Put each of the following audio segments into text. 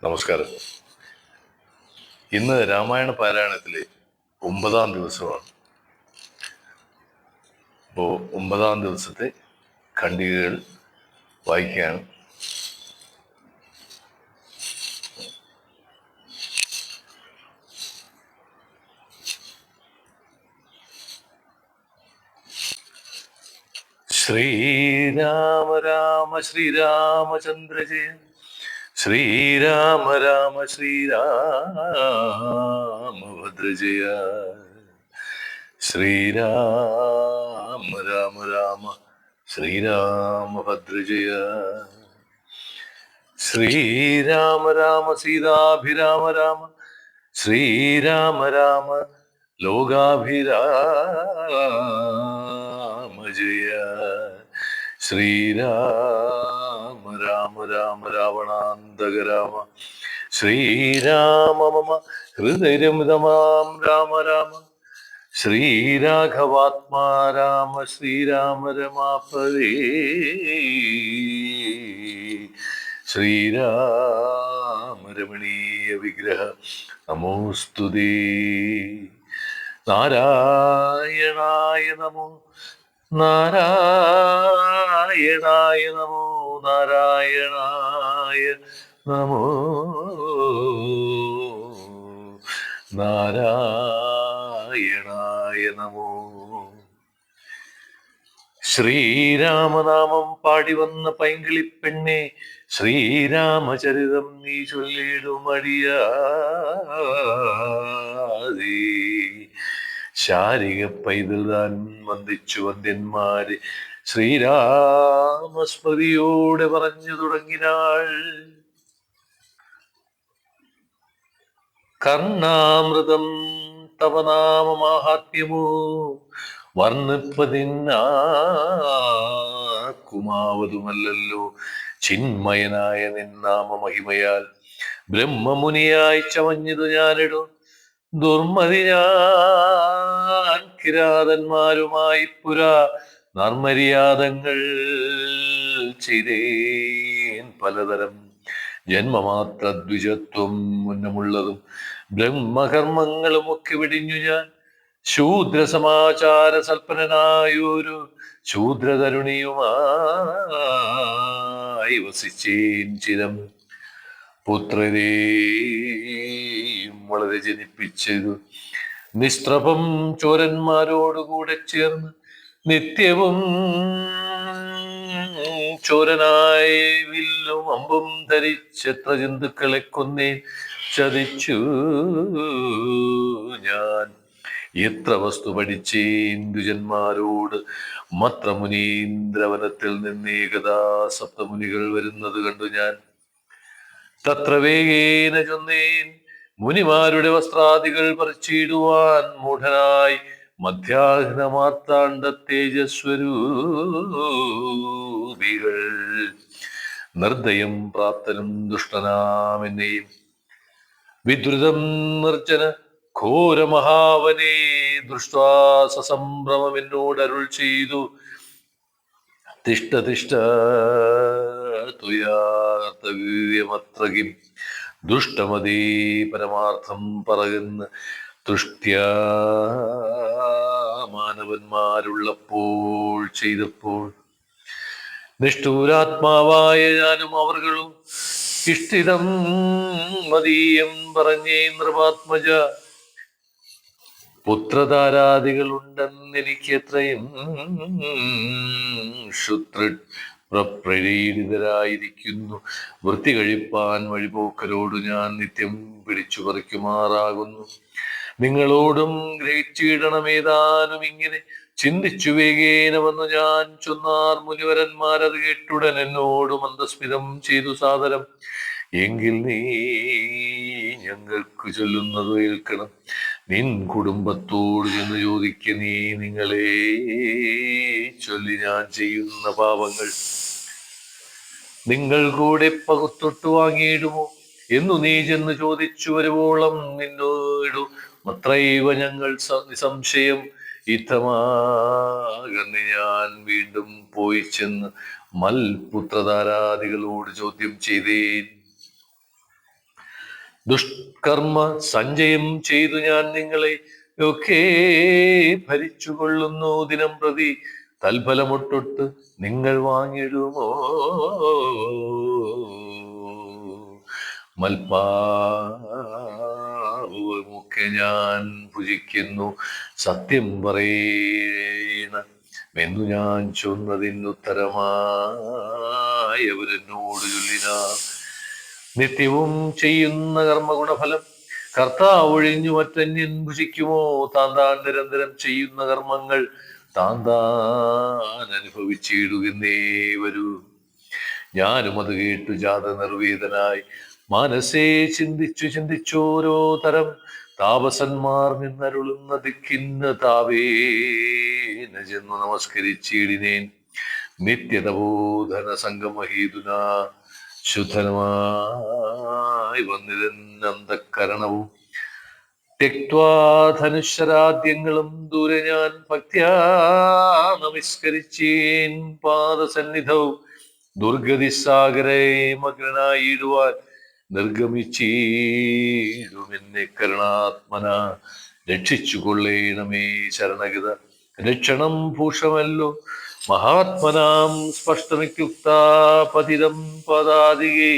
നമസ്കാരം. ഇന്ന് രാമായണ പാരായണത്തിലെ 9-ാം ദിവസമാണ്. അപ്പോൾ 9-ാം ദിവസത്തെ ഖണ്ഡികകൾ വായിക്കുകയാണ്. ശ്രീരാമ രാമ ശ്രീരാമചന്ദ്ര ജയ, ശ്രീരാമ രാമ ശ്രീരാമഭദ്ര ജയ, ശ്രീരാമ രാമ രാമ ശ്രീരാമഭദ്ര ജയ, ശ്രീരാമ രാമ സീതാഭിരാമ രാമ, ശ്രീരാമ രാമ ലോകാഭിരാമ ജയ, ശ്രീരാമ രാമ രാമ രാവണാന്തക രാമ, ശ്രീരാമ മമ ഹൃദയരമിതമാം രാമ രാമ, ശ്രീരാഘവാത്മാ രാമ ശ്രീരാമ രമാപരേ, ശ്രീരാമ രമണീയ വിഗ്രഹ നമോസ്തുതേ. നാരായണായ നമോ, നാരായണായ നമോ, നാരായണായ നമോ, നാരായണായ നമോ. ശ്രീരാമനാമം പാടി വന്ന പൈങ്കിളിപ്പെണ്ണെ, ശ്രീരാമചരിതം നീ ചൊല്ലിടുമടിയാതെ. ശാരിക പൈതൃതാൻ വന്ദിച്ചു വന്ദ്യന്മാരെ, ശ്രീരാമസ്മൃതിയോടെ പറഞ്ഞു തുടങ്ങിനാൾ. കർണാമൃതം തവനാമ മാഹാത്മ്യമോ വർണ്ണിപ്പതിനാക്കുമാവതുമല്ലോ. ചിന്മയനായ നിന്നാമ മഹിമയാൽ ബ്രഹ്മമുനിയായി ചമഞ്ഞതു ഞാനിടു. ദുർമതി ഞാൻ കിരാതന്മാരുമായി പുരാ നർമര്യാദങ്ങൾ ചെയ്തേൻ പലതരം. ജന്മമാത്ര ദ്വിജത്വം മുന്നമുള്ളതും ബ്രഹ്മകർമ്മങ്ങളും ഒക്കെ വെടിഞ്ഞു ഞാൻ. ശൂദ്ര സമാചാര സൽപ്പനായൊരു ശൂദ്രതരുണിയുമായി വസിച്ചേൻ ചിരം. പുത്രരെയും വളരെ ജനിപ്പിച്ചതു നിസ്ത്രപം ചോരന്മാരോടുകൂടെ ചേർന്ന് നിത്യവും ചോരനായി വില്ലും അമ്പും ധരിച്ചെത്ര ജന്തുക്കളെ കൊന്നേൻ. ചതിച്ചു ഞാൻ എത്ര വസ്തു പഠിച്ചേൻ ദുജന്മാരോട്. മത്ര മുനീന്ദ്രവനത്തിൽ നിന്നേകദാ സപ്തമുനികൾ വരുന്നത് കണ്ടു ഞാൻ. തത്ര വേഗേന ചൊന്നേൻ മുനിമാരുടെ വസ്ത്രാദികൾ പറിച്ചിടുവാൻ. മൂഢനായി മധ്യാഹ്നമാർത്താണ്ഡ തേജസ്വരൂപികൾ നിർദ്ദയം പ്രാപ്തനും ദുഷ്ടനാമെന്നെയും വിദ്രുതം നിർജ്ജന ഘോരമഹാവനെ ദൃഷ്ട്വാ സസംഭ്രമം എന്നോട് അരുൾ ചെയ്തു. തിഷ്ട തിഷ്ട തുയാർത്തവ്യമത്രകിം ദുഷ്ടമതീ പരമാർത്ഥം പറയുന്ന തുഷ്ട്യാ മാനവന്മാരുള്ളപ്പോൾ ചെയ്തപ്പോൾ. നിഷ്ഠൂരാത്മാവായ ഞാനും അവർകളും ഇഷ്ടിതം മതീയം പറഞ്ഞേ നൃപാത്മജ. പുത്രധാരാദികളുണ്ടെന്നെനിക്ക് എത്രയും പ്രപ്രീഡിതരായിരിക്കുന്നു. വൃത്തി കഴിപ്പാൻ വഴിപോക്കരോട് ഞാൻ നിത്യം പിടിച്ചു പറിക്കുമാറാകുന്നു. നിങ്ങളോടും ഗ്രഹിച്ചിടണമേതാനും ഇങ്ങനെ ചിന്തിച്ചു വേഗേന വന്നു ഞാൻ ചൊന്നാർ. മുനിവരന്മാരത് കേട്ടുടൻ എന്നോട് മന്ദസ്മിതം ചെയ്തു സാദരം. എങ്കിൽ നീ ഞങ്ങൾക്ക് ചൊല്ലുന്നത് കേൾക്കണം. നിൻ കുടുംബത്തോട് ചെന്ന് ചോദിക്ക, നീ നിങ്ങളെ ചൊല്ലി ഞാൻ ചെയ്യുന്ന പാപങ്ങൾ നിങ്ങൾ കൂടെ പകുത്തൊട്ട് വാങ്ങിയിടുമോ എന്നു നീ ചെന്ന് ചോദിച്ചു വരുവോളം നിന്നോടു മത്രൈവ ഞങ്ങൾ നിസംശയം യുദ്ധമാകന്ന് ഞാൻ വീണ്ടും പോയി ചെന്ന് മൽപുത്രധാരാദികളോട് ചോദ്യം ചെയ്തേൻ. ദുഷ്കർമ്മ സഞ്ചയം ചെയ്തു ഞാൻ നിങ്ങളെ ഒക്കെ ഭരിച്ചുകൊള്ളുന്നു ദിനം പ്രതി തൽഫലമൊട്ടൊട്ട് നിങ്ങൾ വാങ്ങിടുമോ? മൽപ്പാവുമൊക്കെ ഞാൻ ഭുജിക്കുന്നു, സത്യം പറയണമെന്നു ഞാൻ ചൊന്നതിനുത്തരമായി അവരെന്നോട് ചൊല്ലിന. നിത്യവും ചെയ്യുന്ന കർമ്മഗുണഫലം കർത്താവ് ഒഴിഞ്ഞു മറ്റന്യൻ ഭുജിക്കുമോ? താൻ നിരന്തരം ചെയ്യുന്ന കർമ്മങ്ങൾ താൻ അനുഭവിച്ചിടുകന്നേ വരൂ. ഞാനും അത് കേട്ടു ജാത നിർവേദനായി മനസ്സേ ചിന്തിച്ചോരോ തരം താപസന്മാർ നിന്നരുളുന്ന ദിക്കിന്ന് താവേന ചെന്നു നമസ്കരിച്ചിടിനേൻ. നിത്യതബോധന സംഗമഹേതുന ശുദ്ധനമായി വന്നിരുന്നന്തക്കരണവും ത്യക്വാധനുശരാദ്യങ്ങളും ദൂരെ ഞാൻ ഭക്ത്യാ നമസ്കരിച്ചേൻ. പാദസന്നിധവും ദുർഗതി സാഗരേ മഗ്നനായിടുവാൻ നിർഗമിച്ചീടുമെന്നെ കരുണാത്മന രക്ഷിച്ചു കൊള്ളേണമേ. ശരണഗത രക്ഷണം ഭൂഷമല്ലോ മഹാത്മനാം സ്പഷ്ടമിത്യുക്താ പതിതം പദാദികെ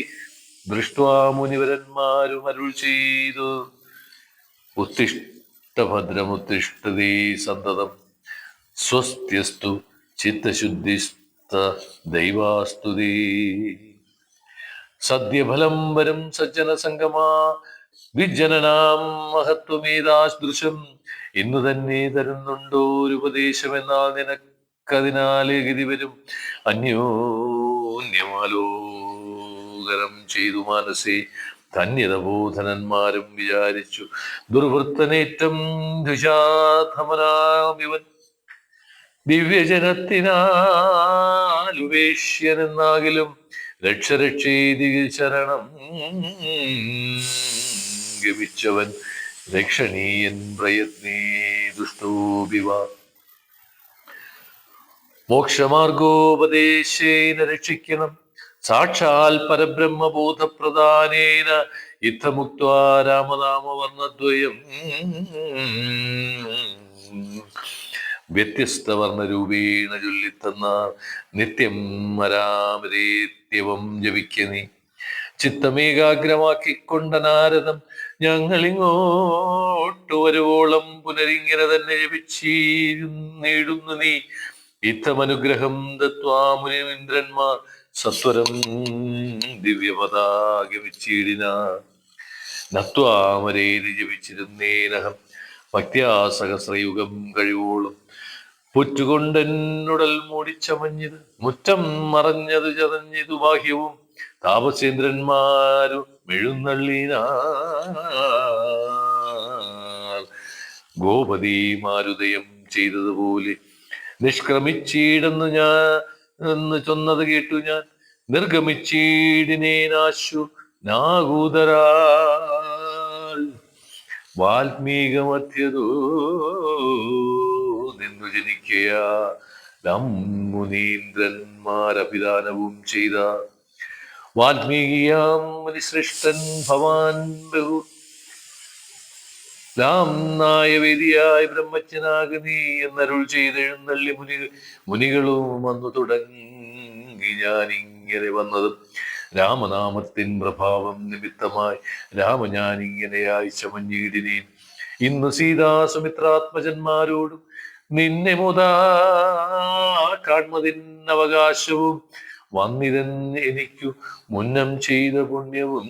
ദൃഷ്ട്വാ മുനിവരന്മാരും അരുൾ ചെയ്തു. ഉത്തിഷ്ടഭദ്രമുത്തിഷ്ഠതേ സന്തതം സ്വസ്ത്യസ്തു ചിത്തശുദ്ധിസ്ത ദൈവാസ്തുതേ. സദ്യഫലം വരും സജ്ജന സംഗമാ വിജ്ജനനാം മഹത്വമേതാദൃശം ഇന്നു തന്നെ തരുന്നുണ്ടോ ഒരു ഉപദേശമെന്നാൽ നിനക്കതിനാല് ഗതി വരും. അന്യോന്യമാലോകരം ചെയ്തു മനസ്സേ ധന്യതബോധനന്മാരും വിചാരിച്ചു. ദുർവൃത്തനേറ്റം ദ്വിഷാധമനാമിവൻ ദിവ്യജനത്തിനാലുപേക്ഷ്യനെന്നാകിലും രക്ഷരക്ഷേതി ശരണം ഗമിച്ചവൻ രക്ഷണീയൻ പ്രയത്നേ ദുഷ്ടോപിവ. മോക്ഷമാർഗോപദേശേന രക്ഷിക്കണം സാക്ഷാൽ പരബ്രഹ്മബോധപ്രദാനേന യുദ്ധമുക്ത്വാ രാമനാമവർണ്ണദ്വയം വ്യത്യസ്ത വർണ്ണരൂപേണ ചൊല്ലിത്തന്ന നിത്യം മരാമരേത്യവം ജപിക്കനീ. ചിത്തമേകാഗ്രമാക്കിക്കൊണ്ട നാരദം ഞങ്ങളിങ്ങോട്ടു വരുവോളം പുനരിങ്ങനെ തന്നെ ജപിച്ചിരുന്നിടുന്നു നീ. ഇത്തമനുഗ്രഹം ദത്വാ മുനീന്ദ്രന്മാർ സത്വരം ദിവ്യപതാഗമിച്ചിടിന. നത്വാമരേതി ജപിച്ചിരുന്നേനഹം ഭക്ത്യാ സഹസ്രയുഗം കഴിവോളും. പുറ്റുകൊണ്ടെന്നുടൽ മൂടിച്ചമഞ്ഞത് മുറ്റം മറഞ്ഞത് ചതഞ്ഞിതു ബാഹ്യവും താപസേന്ദ്രന്മാരും മെഴുന്നള്ളിനാർ. ഗോപതിമാരുദയം ചെയ്തതുപോലെ നിഷ്ക്രമിച്ചീടെന്ന് ചൊന്നത് കേട്ടു ഞാൻ. നിർഗമിച്ചീടിനേനാശു നാഗൂതരാൽ വാൽമീകമധ്യതോ നിന്നു ജനിക്കയാം മുനീന്ദ്രന്മാരഭിദാനവും ചെയ്ത. വാൽമീകിയാം മുനിശ്രേഷ്ഠൻ ഭവാൻ ബഹു നായവേദിയായി ബ്രഹ്മജ്ഞനാക നീ എന്നരുൾ ചെയ്തെഴുന്നള്ളി മുനികളും വന്നു തുടങ്ങി. ഞാനിങ്ങനെ വന്നതും രാമനാമത്തിൻ പ്രഭാവം നിമിത്തമായി ഞാനിങ്ങനെയായി ചമഞ്ഞിടിനേൻ. ഇന്ന് സീതാസുമിത്രാത്മജന്മാരോടും നിന്നെ മുതാ കാൺമതിൻ അവകാശവും വന്നിതൻ എനിക്കു മുന്നം ചെയ്ത പുണ്യവും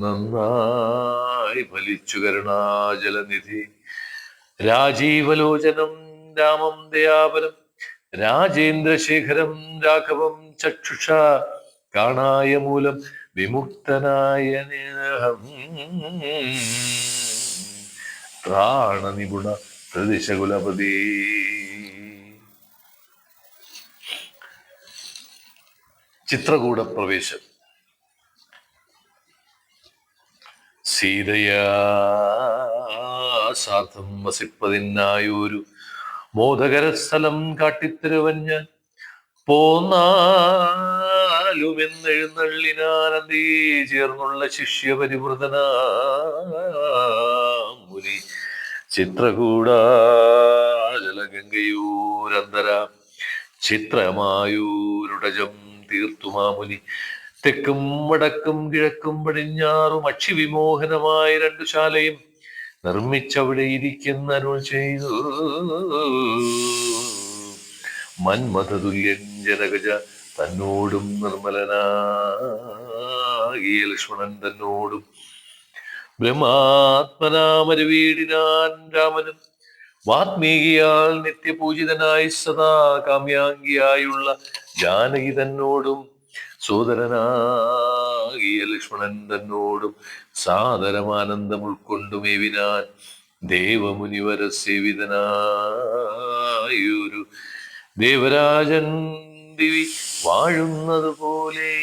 നന്നായി ഫലിച്ചു കരുണാജലനിധി. രാജീവലോചനം രാമം ദയാപരം രാജേന്ദ്രശേഖരം രാഘവം ചക്ഷുഷ കാണായ മൂലം വിമുക്തനായ പ്രാണനിപുണ പ്രതിശകുലപതി. ചിത്രകൂട പ്രവേശം. സീതയാ സാർത്ഥം വസിപ്പതിനായൊരു മോദകര സ്ഥലം കാട്ടിത്തരുവൻ ഞാൻ. പോന്നാ എന്നെഴുന്നള്ളിനാനന്ദീ ചേർന്നുള്ള ശിഷ്യപരിവൃതന മുനി ചിത്രകൂടാചലഗംഗയൂരന്തര ചിത്രമായൂരുടജം തീർത്തുമാമുനി തെക്കും വടക്കും കിഴക്കും പടിഞ്ഞാറും അക്ഷിവിമോഹനമായ രണ്ടു ശാലയും നിർമ്മിച്ചവിടെ ഇരിക്കുന്ന അരുൾ ചെയ്തു. മന്മഥതുല്യൻ ജനകജ തന്നോടും നിർമ്മലനാകിയ ലക്ഷ്മണൻ തന്നോടും ബ്രഹ്മാത്മനാമരുവീടിനാൻ രാമനും വാത്മീകിയാൽ നിത്യപൂജിതനായി സദാ കാമ്യാംഗിയായുള്ള ജാനകി തന്നോടും സോദരനാകിയ ലക്ഷ്മണൻ തന്നോടും സാദരമാനന്ദം ഉൾക്കൊണ്ടുമേവിനാൻ ദേവമുനിവര സേവിതനായൊരു ദേവരാജൻ ദിവി വാഴുന്നത് പോലെ.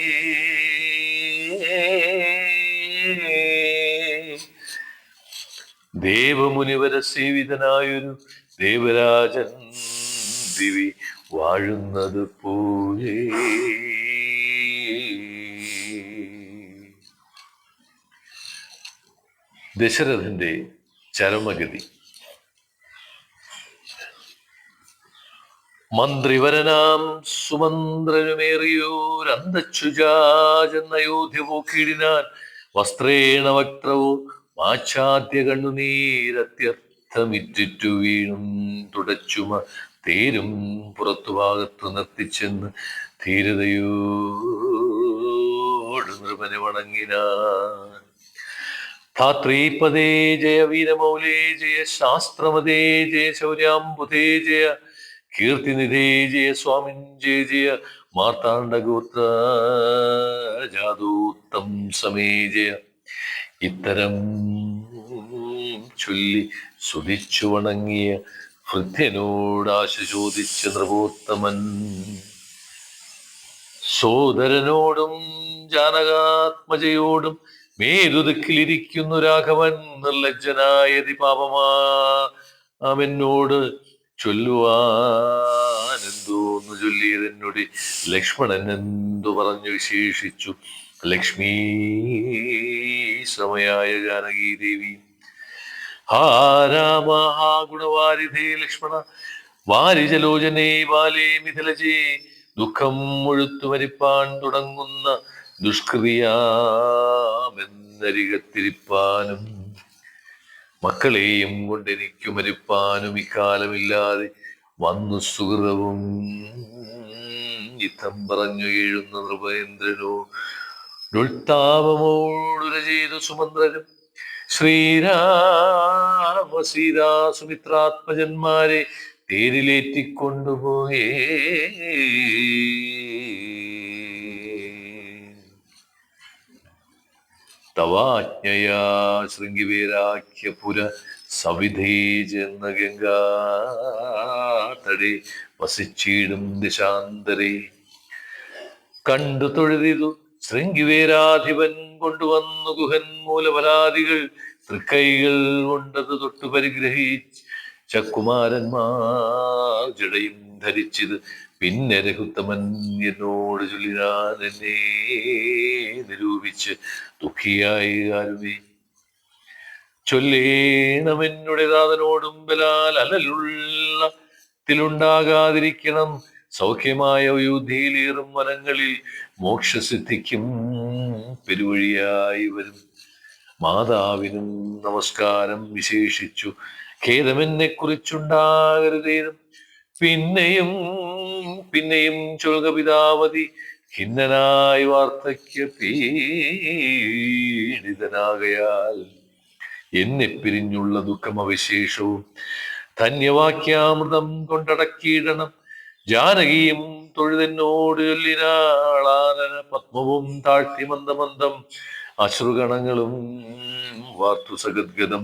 ദേവമുനിവര സേവിതനായൊരു ദേവരാജൻ ദിവി വാഴുന്നത് പോലെ. ദശരഥന്റെ ചരമഗതി. മന്ത്രിവരനാം സുമന്ത്രനുമേറിയോരന്തച്ചുജാചെന്ന അയോധ്യ പോക്കിടിനാൻ വസ്ത്രേണ വക്ത്രവോ മാച്ഛാദ്യ കണ്ണുനീരത്യർത്ഥമിറ്റിറ്റു വീണും തുടച്ചുമ തേരും പുറത്തു ഭാഗത്തു നിർത്തിച്ചെന്ന് ധീരതയോട് നൃപനെ വണങ്ങിനാൻ. ധാത്രീപദേ ജയ വീരമൗലേ ജയ ശാസ്ത്രമതേ ജയ ശൗര്യാംബുധേ ജയ കീർത്തിനിധേ ജയ സ്വാമിൻ ജയ ജയ മാർത്താണ്ഡഗോത്ര ജാതൂത്തം സമേ ജയ. ഇത്തരം ചൊല്ലി സ്തുതിച്ചു വണങ്ങിയ ഭൃത്യനോടാശ ചോദിച്ച നൃപോത്തമൻ സോദരനോടും ജാനകാത്മജയോടും മേരുദിക്കിലിരിക്കുന്നു രാഘവൻ നിർലജ്ജനായതി പാപമാമെന്നോട് ചൊല്ലുവാനെന്തോന്നു ചൊല്ലിയതെന്നോട് ലക്ഷ്മണൻ എന്തു പറഞ്ഞു വിശേഷിച്ചു. ലക്ഷ്മീ സമയായ ജാനകീ ദേവി ഹാ രാമ ഹാ ഗുണവാരിധേ ലക്ഷ്മണ വാരിജലോചനേ ബാലേ മിഥിലജേ ദുഃഖം മുഴുത്തു മരിപ്പാൻ തുടങ്ങുന്ന ദുഷ്കൃതിയാമെന്നരികത്തിരിപ്പാനും മക്കളെയും കൊണ്ടെനിക്കു മരിപ്പാനും ഇക്കാലമില്ലാതെ വന്നു സുഹൃതവും യുദ്ധം പറഞ്ഞു എഴുന്ന നൃപേന്ദ്രനോ ുൾത്താപമോടുര ചെയ്തു സുമന്ത്രനും ശ്രീരാമ സീതാ സുമിത്രാത്മജന്മാരെ തേരിലേറ്റിക്കൊണ്ടുപോയേ. തവാജ്ഞയാ ശൃംഗിവേരാഖ്യപുര സവിധേ ചെന്ന ഗംഗാതടേ വസിച്ചിടും ദിശാന്തരേ കണ്ടു തൊഴുതിതു ശൃംഗിവേരാധിപൻ കൊണ്ടുവന്നു ഗുഹൻ മൂലഫലാദികൾ തൃക്കൈകൾ കൊണ്ടത് തൊട്ടു പരിഗ്രഹിച്ച കുമാരന്മാർ ജടയും ധരിച്ചത്. പിന്നെ രഘുത്തമൻ എന്നോട് ചൊല്ലിനാൻ എന്നെ നിരൂപിച്ച് ദുഃഖിയായി ആരുമേ ചൊല്ലേണമെന്നുടെ നാഥനോടും ബലാൽ അലലുള്ളത്തിലുണ്ടാകാതിരിക്കണം. സൗഖ്യമായ അയോധ്യയിലേറും വനങ്ങളിൽ മോക്ഷസിദ്ധിക്കും പെരുവഴിയായി വരും. മാതാവിനും നമസ്കാരം വിശേഷിച്ചു ഖേദമെന്നെ കുറിച്ചുണ്ടാകരുതേതും. പിന്നെയും പിന്നെയും ചൊൽക പിതാവതി ഖിന്നനായി വാർദ്ധക്യ പീഡിതനാകയാൽ എന്നെ പിരിഞ്ഞുള്ള ദുഃഖമവിശേഷവും ധന്യവാക്യാമൃതം കൊണ്ടടക്കിയിടണം. ജാനകിയും തൊഴുതെന്നോട് ചൊല്ലിനാളാനന പത്മവും താഴ്ത്തി മന്ദമന്ദം അശ്രുഗണങ്ങളും വാർത്തു സഗദ്ഗതം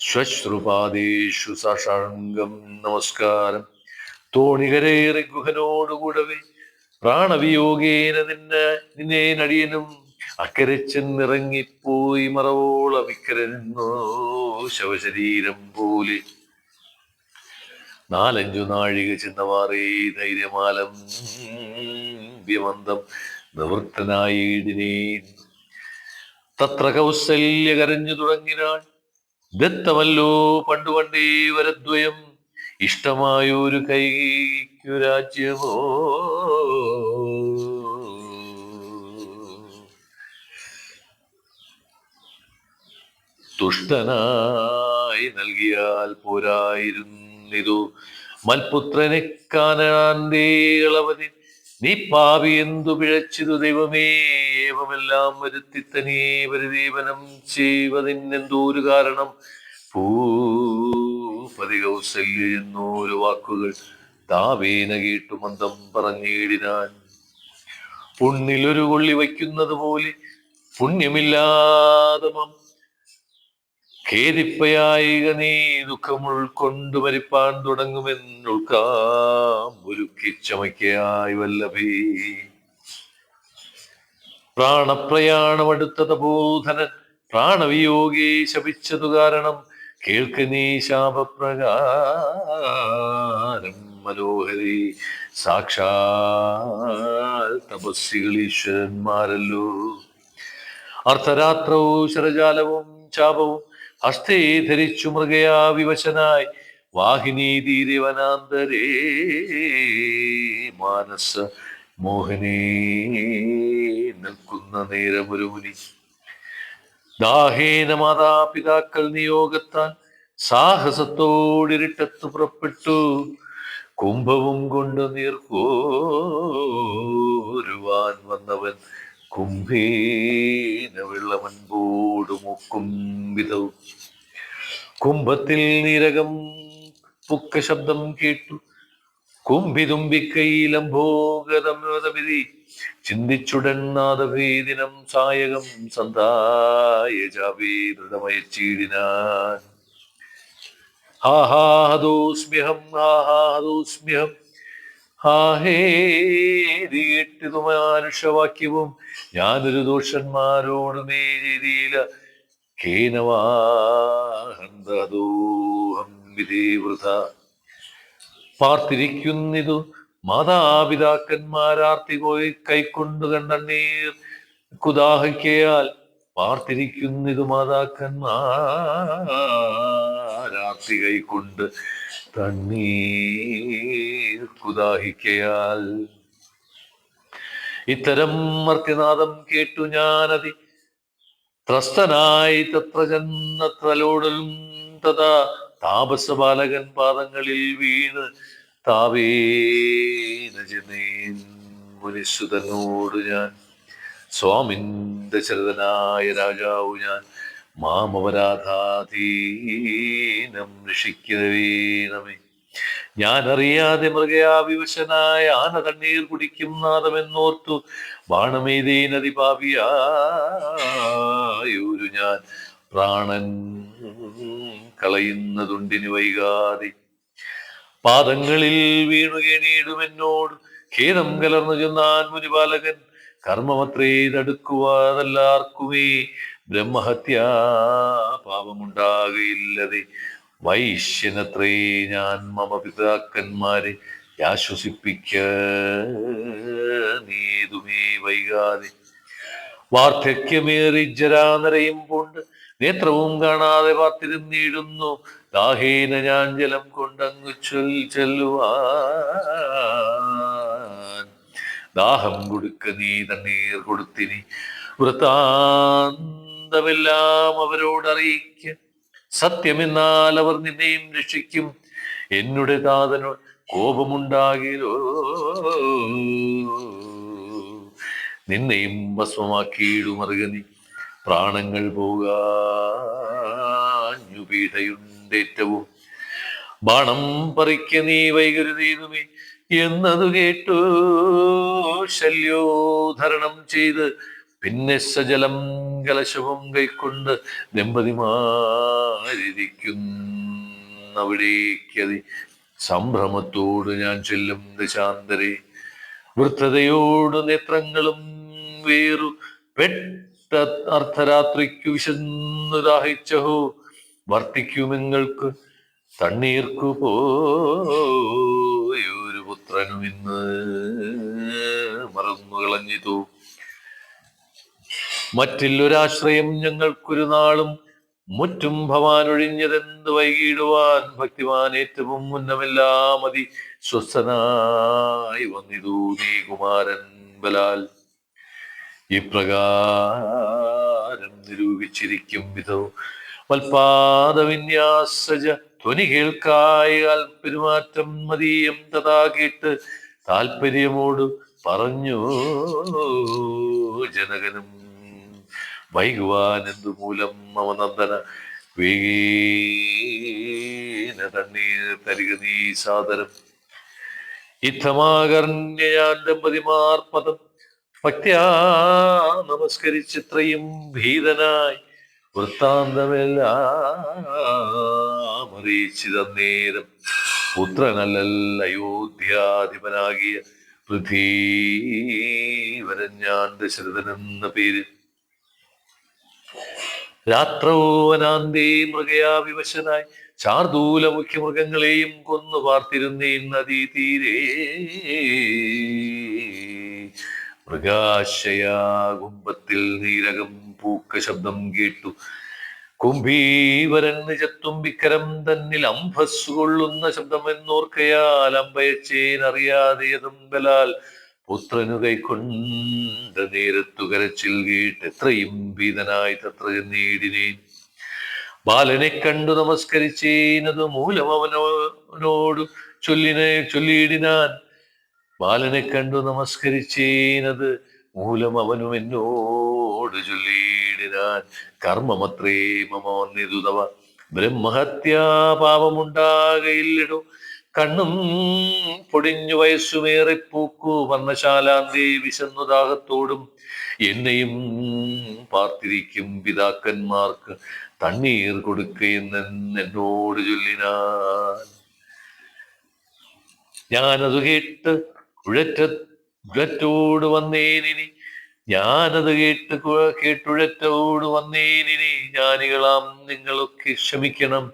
ശ്വശ്രുപാദേഷു സാഷാംഗം നമസ്കാരം. തോണികരേറി ഗുഹനോടുകൂടവേ പ്രാണവിയോഗേന നിന്നെ നടിയനും അക്കരെ ചെന്നിറങ്ങിപ്പോയി മറവോളം ഇക്കരെ നിന്നോ ശവശരീരം പോലെ. 4-5 നാഴിക ചെന്നവാറേ ധൈര്യമാലം വ്യമന്തം നിവൃത്തനായിടിനേൻ. തത്ര കൗസല്യ കരഞ്ഞു തുടങ്ങിനാൾ. ദത്തമല്ലോ പണ്ടു പണ്ടേ വരദ്വയം, ഇഷ്ടമായൊരു കൈക്കു രാജ്യമോ. തുഷ്ടനായി നൽകിയാൽ പോരായിരുന്നിതു മൽപുത്രനെ കാനാന്റെ ഇളവന്. നീ പാപി എന്തു പിഴച്ചിതു ദൈവമേ, ഏവമെല്ലാം വരുത്തിത്തനേ പരിദേവനം ചെയ്വതിനെന്തോരു കാരണം. ഭൂപതി കൗസല്യ എന്നോരു വാക്കുകൾ താവേന കേട്ടു മന്ദം പറഞ്ഞിടിനാൻ. പുണ്ണിലൊരു കൊള്ളി വയ്ക്കുന്നത് പോലെ പുണ്യമില്ലാതെ ഖേദിപ്പയായിക നീ ദുഃഖം ഉൾക്കൊണ്ടു മരിപ്പാൻ തുടങ്ങുമെന്നുൾക്കാം ഒരുക്കി ചമയ്ക്കയായി വല്ലഭേ. പ്രാണപ്രയാണമെടുത്ത തപോധനൻ പ്രാണവിയോഗി ശപിച്ചതു കാരണം. കേൾക്ക നീ ശാപപ്രകാരം മനോഹരി. സാക്ഷാൽ തപസ്സികൾ ഈശ്വരന്മാരല്ലോ. അർദ്ധരാത്രവും ശരജാലവും ചാപവും ഹസ്തേ ധരിച്ചു മൃഗയാ വിവശനായി വാഹിനി തീരെ വനാന്തരേ മാനസ മോഹനേ നിൽക്കുന്ന നേരമൊരു മുനി. ദാഹേന മാതാപിതാക്കൾ നിയോഗത്താൽ സാഹസത്തോടിരിട്ടത്ത് പുറപ്പെട്ടു. കുംഭവും കൊണ്ട് നീർക്കോരുവാൻ വന്നവൻ കുംഭേന വെള്ളമൻപോട് മുക്കും വിധവും. കുംഭത്തിൽ നീരകം പുക്ക ശബ്ദം കേട്ടു. കുംഭിതുമ്പിക്കൈലംഭോഗതമിതി ചിന്തിച്ചുടൻ നാദഭേദിനം സായകം സന്ധായ ജാവേദൃതമയച്ചീടിനാൻ. ഹാഹാഹദോസ്മ്യഹം ഹാഹാഹദോസ്മ്യഹം. ഹാഹേതി കേട്ടിതു മാനുഷവാക്യവും ഞാനൊരു ദോഷന്മാരോടുമേ ചെയ്തില്ല. കേനവാഹന്തദോഹം വിധേ വൃഥ. പാർത്തിരിക്കുന്നിതു മാതാപിതാക്കന്മാരാർത്തി കൈക്കൊണ്ടു കണ്ണീർ കുദാഹിക്കയാൽ. പാർത്തിരിക്കുന്നിതു മാതാക്കന്മാരാർത്തി കൈക്കൊണ്ട് തണ്ണീർ കുദാഹിക്കയാൽ. ഇത്തരം മർത്യനാദം കേട്ടു ഞാനതി ത്രസ്തനായി തത്ര ചെന്നത്രലോടലും. തഥാ താപസബാലകൻ പാദങ്ങളിൽ വീണ് താവേന ചെന്നേൻ മുനിസുതനോട് ഞാൻ. സ്വാമിന്റെ ശരതനായ രാജാവു ഞാൻ, മാമപരാധാധീനം രക്ഷിക്കവേണമേ. ഞാൻ അറിയാതെ മൃഗയാവിവശനായ ആന തണ്ണീർ കുടിക്കും നാദമെന്നോർത്തു ബാണമേതേനതി പാപിയായൊരു ഞാൻ പ്രാണൻ കളയുന്നതുണ്ടിന് വൈകാതെ. പാദങ്ങളിൽ വീണു കെണിയിടുമെന്നോട് ഖേദം കലർന്നു ചെന്നാൻ മുനിപാലകൻ. കർമ്മമത്രേ തടുക്കുവാതല്ലാർക്കുമേ ബ്രഹ്മഹത്യാ പാപമുണ്ടാകയില്ലതെ. വൈശ്യനത്രേ ഞാൻ മമ പിതാക്കന്മാരെ ആശ്വസിപ്പിക്ക നീതുമേ വൈകാതെ. വാർദ്ധക്യമേറി ജരാനരയും കൊണ്ട് നേത്രവും കാണാതെ പാർത്തിരുന്നിടുന്നു. ദാഹേന ഞാൻ ജലം കൊണ്ടങ്ങു ചെല്ലുവാൻ. ദാഹം കൊടുക്ക നീ തണ്ണീർ കൊടുത്തിനി. വൃത്താന്തമെല്ലാം അവരോടറിയിക്ക. സത്യമെന്നാൽ അവർ നിന്നെയും രക്ഷിക്കും. എന്നുടെ താതനോ കോപമുണ്ടാകിലോ നിന്നെയും ഭസ്മമാക്കിയിടുമറുകനി. പ്രാണങ്ങൾ പോകാഞ്ഞു പീഠയുണ്ടേറ്റവും. ബാണം പറിക്ക നീ വൈകരുതീതുമേ എന്നതു കേട്ടു ശല്യോധരണം ചെയ്ത്. പിന്നെ സജലം കലശവും കൈക്കൊണ്ട് ദമ്പതിമാരിയ്ക്കുന്നവിടേക്കതി സംഭ്രമത്തോട് ഞാൻ ചെല്ലും ദശാന്തരെ. വൃദ്ധതയോട് നേത്രങ്ങളും വേറു പെട്ട അർദ്ധരാത്രിക്കു വിശന്നു ദാഹിച്ചഹോ. വർത്തിക്കുമെങ്ങൾക്ക് തണ്ണീർക്കു പോയൊരു പുത്രനും ഇന്ന് മറന്നു കളഞ്ഞിതു. മറ്റില്ലൊരാശ്രയം ഞങ്ങൾക്കൊരു നാളും മുറ്റും ഭവാൻ ഒഴിഞ്ഞതെന്ത് വൈകിടുവാൻ ഭക്തിമാൻ ഏറ്റവും ഉന്നമെല്ലാ മതി സ്വസ്ഥനായി വന്നിതു നീ കുമാരൻ ബലാൽ ഇപ്രകാരം നിരൂപിച്ചിരിക്കും വിധോ വൽപാദവിന്യാസജ ധ്വനി കേൾക്കായ പെരുമാറ്റം മതീയം തഥാ കേട്ട് താല്പര്യമോട് പറഞ്ഞു ജനകനും വൈകുവാൻ എന്തു മൂലം അവനന്ദന വേഗേന തണ്ണീർ തരിക നീ സാദരം ഇത്തമാകർണ്യ ഞാൻ ദമ്പതിമാർ പദം ഭക്ത്യാ നമസ്കരിച്ചിത്രയും ഭീതനായി വൃത്താന്തമെല്ലാം അറിയിച്ചിതന്നേരം പുത്രനല്ലൽ അയോധ്യാധിപനാകിയ പൃഥ്വീവരൻ ഞാൻ ദശരഥനെന്ന പേര് രാത്രൗവനാന്തേ മൃഗയാ വിവശനായി ചാർദൂല മുഖ്യമൃഗങ്ങളെയും കൊന്നു പാർത്തിരുന്നേ നദീ തീരേ മൃഗാശയാകുംഭത്തിൽ നീരകം പൂക്ക ശബ്ദം കേട്ടു കുംഭീവരൻ നിജത്തുംബിക്കരം തന്നിൽ അംഭസ് കൊള്ളുന്ന ശബ്ദമെന്നോർക്കയാൽ അമ്പയച്ചേനറിയാതെയതും ബലാൽ പുത്രനു കൈക്കൊണ്ട നേരത്തു കരച്ചിൽ കേട്ട് എത്രയും ഭീതനായി തത്ര ചെന്നീടിനേൻ ബാലനെ കണ്ടു നമസ്കരിച്ചേനതു മൂലം അവനോട് ചൊല്ലിയിടിനാൻ ബാലനെ കണ്ടു നമസ്കരിച്ചേനത് മൂലം അവനും എന്നോട് ചൊല്ലിയിടിനാൻ കർമ്മമത്രേ മമ വന്നിതുതവ ബ്രഹ്മഹത്യാ പാപമുണ്ടാകയില്ലടോ കണ്ണും പൊടിഞ്ഞു വയസ്സുമേറെ പൂക്കു വർണ്ണശാലാന്തേ വിശന്നു ദാഹത്തോടും എന്നെയും പാർത്തിരിക്കും പിതാക്കന്മാർക്ക് തണ്ണീർ കൊടുക്കുകയെന്നോട് ചൊല്ലിനാൻ ഞാനത് കേട്ട് കുഴറ്റോട് വന്നേനിനി കേട്ടുഴറ്റോട് വന്നേനിനി ജ്ഞാനികളാം നിങ്ങളൊക്കെ ക്ഷമിക്കണം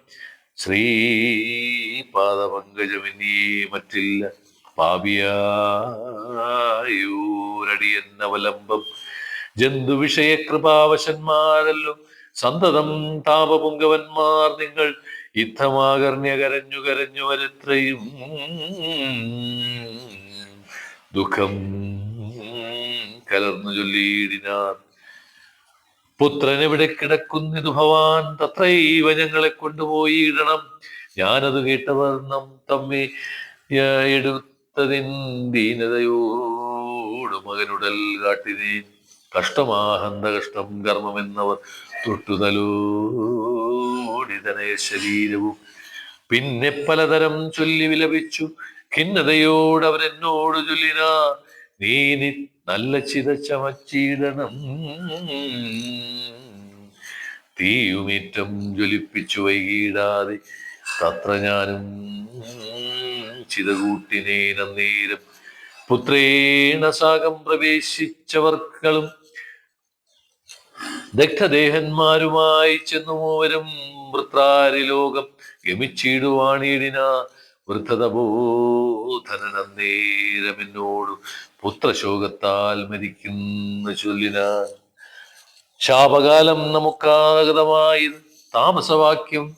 ശ്രീപാദപങ്കജമെന്നീ മറ്റില്ല പാപിയായൂരടിയെന്നവലംബം ജന്തു വിഷയ കൃപാവശന്മാരല്ലോ സന്തതം താപപുങ്കവന്മാർ നിങ്ങൾ യുദ്ധമാകർണ്യ കരഞ്ഞു വരെത്രയും ദുഃഖം കലർന്നു ചൊല്ലിയിടിനാർ പുത്രൻ എവിടെ കിടക്കുന്നിതു ഭവാൻ തത്രൈവ ഞങ്ങളെ കൊണ്ടുപോയി ഇടണം ഞാനത് കേട്ടവർ തമ്മെ എടുത്തതിൻ ദീനതയോട് മകനുടൽ കാട്ടിനേൻ കഷ്ടമാഹന്ത കഷ്ടം കർമ്മമെന്നവർ തൊട്ടുതലോടിതനയ ശരീരവും പിന്നെ പലതരം ചൊല്ലി വിലപിച്ചു ഖിന്നതയോട് അവരെന്നോട് ചൊല്ലിനാ നീ നല്ല ചിത ചമച്ചിടണം തീയുമേറ്റം ജ്വലിപ്പിച്ചു വൈകിടാതെ തത്ര ഞാനും ചിത കൂട്ടിനേനന്നേരം പുത്രേണ സാകം പ്രവേശിച്ചവർക്കളും ദഗ്ധദേഹന്മാരുമായി ചെന്നു മൂവരും വൃത്രാരിലോകം ഗമിച്ചിടുവാണിടിന വൃദ്ധതബോധനന്നേരമെന്നോടു പുത്രശോകത്താൽ മരിക്കുന്ന ചൊല്ലിനാൻ ശാപകാലം നമുക്കാഗതമായി താമസവാക്യം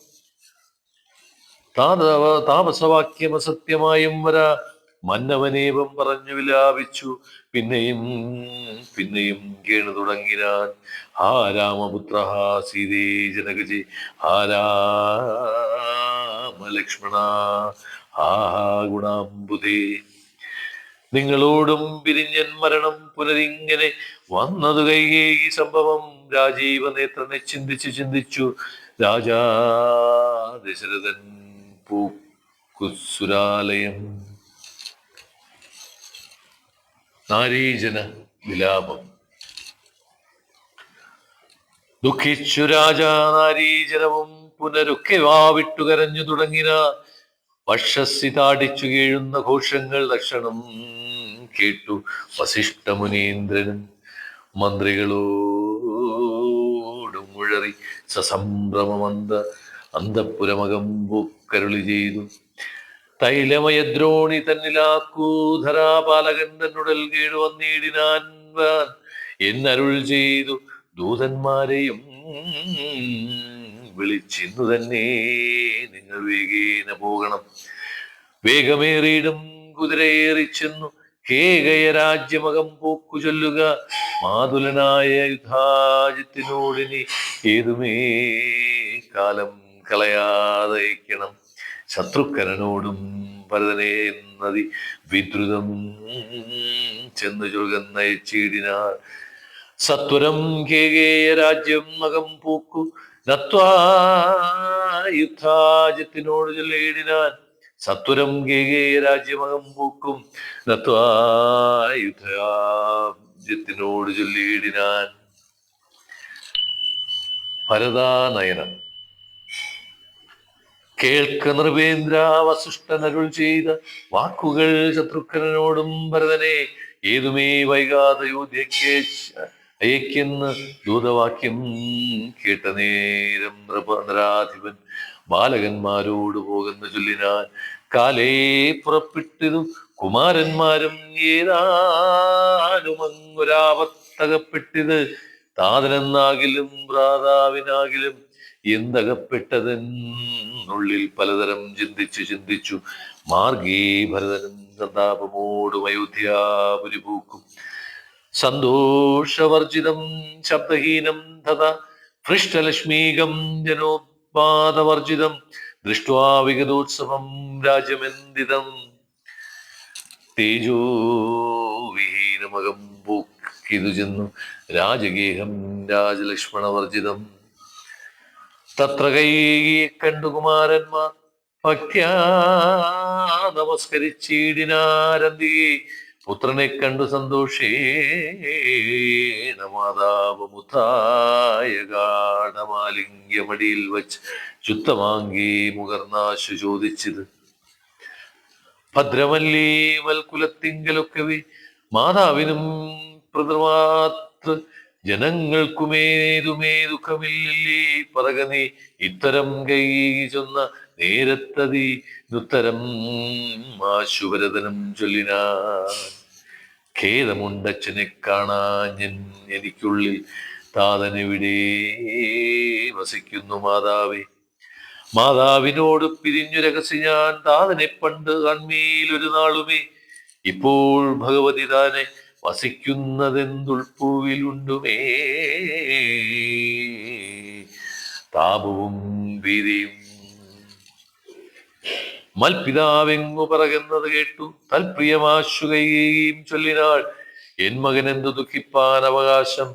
അസത്യമായും വരാ മന്നവനേവം പറഞ്ഞു വിലാപിച്ചു പിന്നെയും കേണു തുടങ്ങിനാൻ ഹാ രാമപുത്ര ഹാ സീതേ ജനകജെ ഹാ രാമലക്ഷ്മണ ഹാ ഗുണാംബുധേ നിങ്ങളോടും പിരിഞ്ഞൻ മരണം പുനരിങ്ങനെ വന്നതു കൈകേകി സംഭവം രാജീവ നേത്രനെ ചിന്തിച്ചു രാജാ ദശരഥൻ പൂക്കുസുരാലയം നാരീജന വിലാപം ദുഃഖിച്ചു രാജാ നാരീജനവും പുനരൊക്കെ വാവിട്ടു കരഞ്ഞു തുടങ്ങിന വക്ഷസി താടിച്ചു കേഴുന്ന ഘോഷങ്ങൾ ലക്ഷണം കേട്ടു വസിഷ്ഠമുനീന്ദ്രനും മന്ത്രികളോടും മുഴറി സസംഭ്രമമന്ത അന്തപുരമകം പൂക്കരുളി ചെയ്തു തൈലമയദ്രോണി തന്നിലാക്കൂ ധരാപാലകൻ തന്നുടൽ കേടു വന്നിടിനാൻ എന്നരുൾ ചെയ്തു ദൂതന്മാരെയും വിളിച്ചിന്നു തന്നെ നിങ്ങൾ വേഗേന പോകണം. വേഗമേറിയിടും കുതിരയേറിച്ചെന്നു കേകയ രാജ്യമകം പോക്കു ചൊല്ലുക. മാതുലനായ യുദ്ധാജിത്തിനോടിനി ഏതുമേ കാലം കളയാതയക്കണം. ശത്രുക്കരനോടും ഭരതനെ നദി വിദ്രുതം ചെന്നു ചൊൽകുന്നയച്ചിടിനാർ. സത്വരം കേകേയ രാജ്യം മകം പൂക്കു നത്വാ യുദ്ധാജിത്തിനോട് ചൊല്ലിയിടിനാൻ. സത്വരം കേകേയ രാജ്യമകം പൂക്കും നത്വാ യുദ്ധാജിത്തിനോട് ചൊല്ലിയിടിനാൻ. ഭരതാനയനം. കേൾക്ക നൃപേന്ദ്ര, വസിഷ്ഠനരുൾ ചെയ്ത വാക്കുകൾ ശത്രുഘ്നനോടും ഭരതനെ ഏതുമേ വൈകാതെ യോധ്യയ്ക്ക് അയക്കെന്ന് ദൂതവാക്യം കേട്ട നേരം നരാധിപൻ ബാലകന്മാരോട് പോകുന്ന ചൊല്ലിനാൻ. കാലേ പുറപ്പെട്ടിരു കുമാരന്മാരും ഏതാനുമങ്ങൊരാപത്തകപ്പെട്ടിത്. താതനെന്നാകിലും ഭ്രാതാവിനാകിലും എന്തകപ്പെട്ടതെന്നുള്ളിൽ പലതരം ചിന്തിച്ചു മാർഗീ ഭരതനും സന്താപമോടും അയോധ്യാപുരി പൂക്കും. സന്തോഷവർജിതം ശബ്ദഹീനം തഥാ പൃഷ്ടലക്ഷ്മീകം ജനോത്പാദവർജിതം ദൃഷ്ട്വാ വിഗതോത്സവം രാജമെന്ദിതം. തേജോവിഹീനമകം പൂക്കിതു ചെന്നു രാജഗേഹം രാജലക്ഷ്മണവർജിതം. തത്ര കൈകിയെ കണ്ടു കുമാരന്മാർ ഭക്ത്യാ നമസ്കരിച്ചിടിനാരന്തിയെ. പുത്രനെ കണ്ടു സന്തോഷേണ മാതാവുമുത്തായ ഗാഠമാലിംഗ്യമടിയിൽ വച്ച് ശുദ്ധമാങ്കി മുകർന്നാശു ചോദിച്ചത്. ഭദ്രമല്ലീ വൽക്കുലത്തിങ്കലൊക്കവേ മാതാവിനും പിതൃമാതൃ ജനങ്ങൾക്കുമേതുമേ ദുഃഖമില്ലല്ലേ പറകനീ. ഇത്തരം കൈ ചൊന്ന നേരത്തതി നുത്തരം ആശുഭരതനും ചൊല്ലിനാൻ. ഖേദമുണ്ടച്ഛനെ കാണാഞ്ഞൻ എനിക്കുള്ളിൽ, താതനെവിടെ വസിക്കുന്നു മാതാവേ. മാതാവിനോട് പിരിഞ്ഞു രഹസ്യ ഞാൻ താതനെ പണ്ട് കാൺമീലൊരു നാളുമേ. ഇപ്പോൾ ഭഗവതി താനെ വസിക്കുന്നതെന്തുൾപ്പൂവിലുണ്ടുമേ. താപവും ഭീതിയും മൽപിതാവെങ്ങു പറയുന്നത് കേട്ടു തൽപ്രിയമാശു കൈകേയിയും ചൊല്ലിനാൾ. എൻ മകൻ എന്തു ദുഃഖിപ്പാൻ അവകാശം,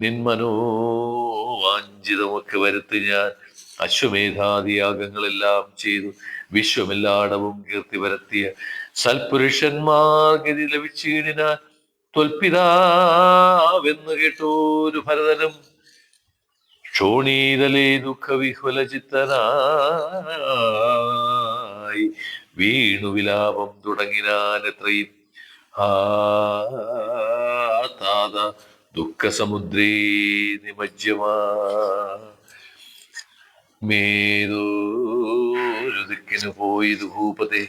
നിന്മനോവാഞ്ചിതമൊക്കെ വരുത്തി ഞാൻ. അശ്വമേധാദിയാഗങ്ങളെല്ലാം ചെയ്തു വിശ്വമെല്ലാടവും കീർത്തി പരത്തിയ സൽപുരുഷന്മാർ ഗതി ലഭിച്ചിടിനാൻ. ത്വൽപിതാവെന്ന് കേട്ടോരു ഭരതനും ക്ഷോണീതലേ ദുഃഖവിഹുലചിത്തനായി വീണു വിലാപം തുടങ്ങിനാൻ. എത്രയും താത ദുഃഖസമുദ്രേ നിമജ്ജമാ മേതൊരു ദിക്കിനു പോയിതു ഭൂപതേ.